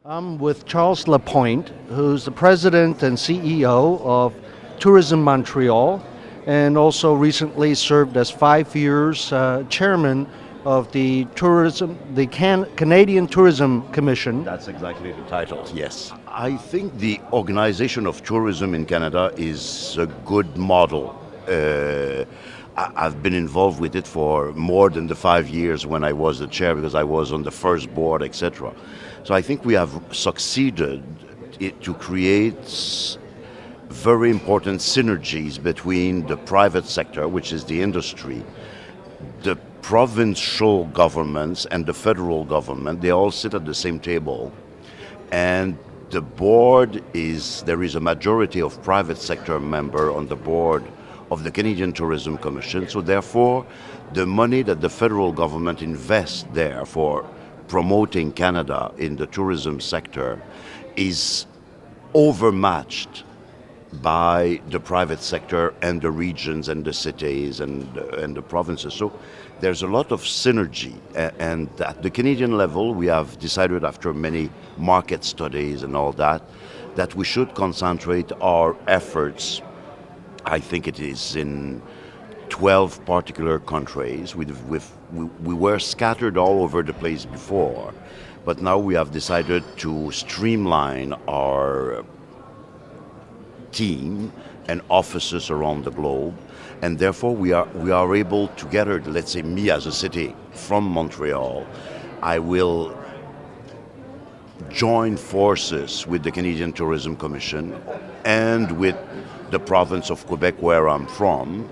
I'm with Charles Lapointe, who's the president and CEO of Tourisme Montreal, and also recently served as 5 years chairman of the Canadian Tourism Commission. That's exactly the title, yes. I think the organization of tourism in Canada is a good model. I've been involved with it for more than the 5 years when I was the chair because I was on the first board, etc. So I think we have succeeded to create very important synergies between the private sector, which is the industry, the provincial governments and the federal government. They all sit at the same table, and the board there is a majority of private sector member on the board of the Canadian Tourism Commission. So therefore, the money that the federal government invests there for promoting Canada in the tourism sector is overmatched by the private sector and the regions and the cities and the provinces. So there's a lot of synergy. And at the Canadian level, we have decided after many market studies and all that we should concentrate our efforts. I think it is in 12 particular countries. We were scattered all over the place before, but now we have decided to streamline our team and offices around the globe, and therefore we are able together, let's say me as a city from Montreal, I will join forces with the Canadian Tourism Commission and with the province of Quebec where I'm from,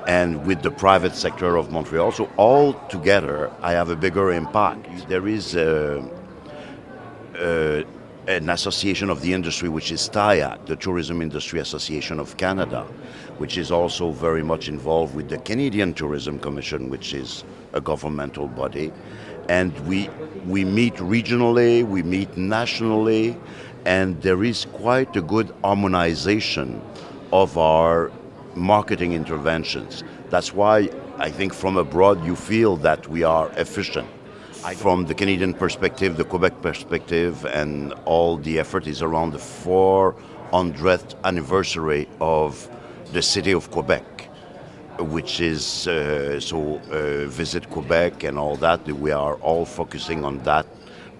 and with the private sector of Montreal. So all together, I have a bigger impact. There is an association of the industry, which is TIAC, the Tourism Industry Association of Canada, which is also very much involved with the Canadian Tourism Commission, which is a governmental body. And we meet regionally, we meet nationally, and there is quite a good harmonization of our marketing interventions. That's why I think from abroad you feel that we are efficient. From the Canadian perspective, the Quebec perspective, and all the effort is around the 400th anniversary of the city of Quebec, which is Visit Quebec and all that. We are all focusing on that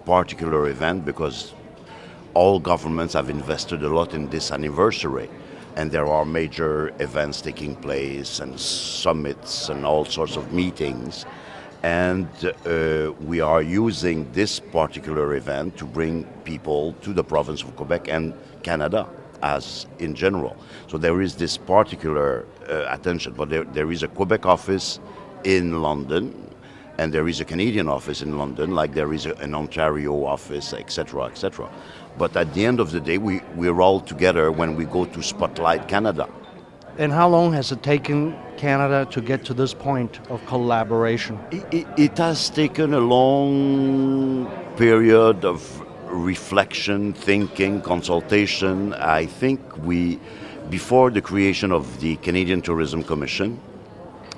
particular event because all governments have invested a lot in this anniversary. And there are major events taking place and summits and all sorts of meetings. And we are using this particular event to bring people to the province of Quebec and Canada as in general. So there is this particular attention, but there is a Quebec office in London, and there is a Canadian office in London, like there is an Ontario office, etc., etc. But at the end of the day, we're all together when we go to Spotlight Canada. And how long has it taken Canada to get to this point of collaboration? It has taken a long period of reflection, thinking, consultation. I think before the creation of the Canadian Tourism Commission,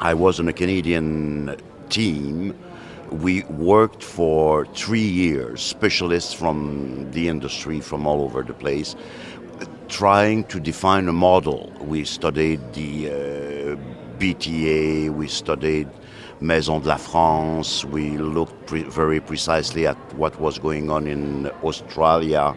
I was on a Canadian team. We worked for 3 years, specialists from the industry from all over the place, trying to define a model. We studied the BTA, we studied Maison de la France, we looked very precisely at what was going on in Australia,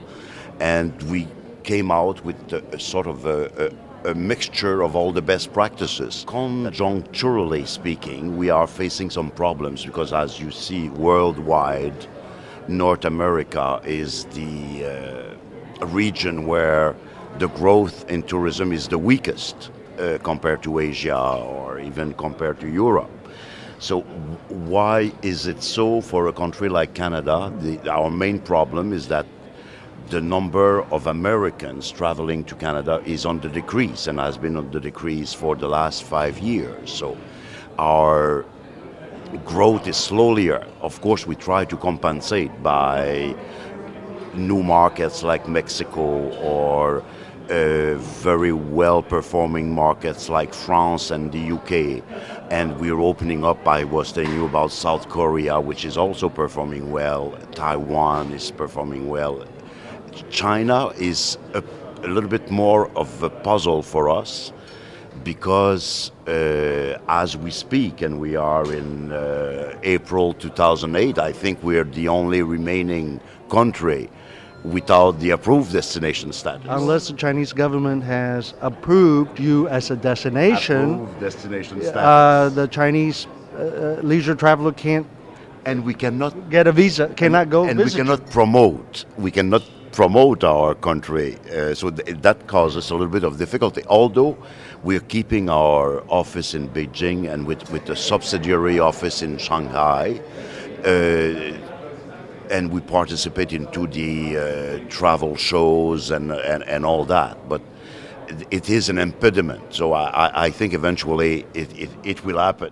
and we came out with a sort of a mixture of all the best practices. Conjuncturally speaking, we are facing some problems because, as you see, worldwide, North America is the region where the growth in tourism is the weakest compared to Asia or even compared to Europe. So why is it so for a country like Canada? Our main problem is that the number of Americans traveling to Canada is on the decrease and has been on the decrease for the last 5 years. So our growth is slower. Of course, we try to compensate by new markets like Mexico or very well-performing markets like France and the UK, and we're opening up. I was telling you about South Korea, which is also performing well. Taiwan is performing well. China is a little bit more of a puzzle for us because as we speak, and we are in April 2008, I think we're the only remaining country without the approved destination status. Unless the Chinese government has approved you as a destination, Approved destination status. the Chinese leisure traveler can't And we cannot get a visa, cannot go and visit. we cannot promote our country, so that causes a little bit of difficulty, although we're keeping our office in Beijing and with a subsidiary office in Shanghai, and we participate into the travel shows and all that, but it is an impediment, so I think eventually it will happen.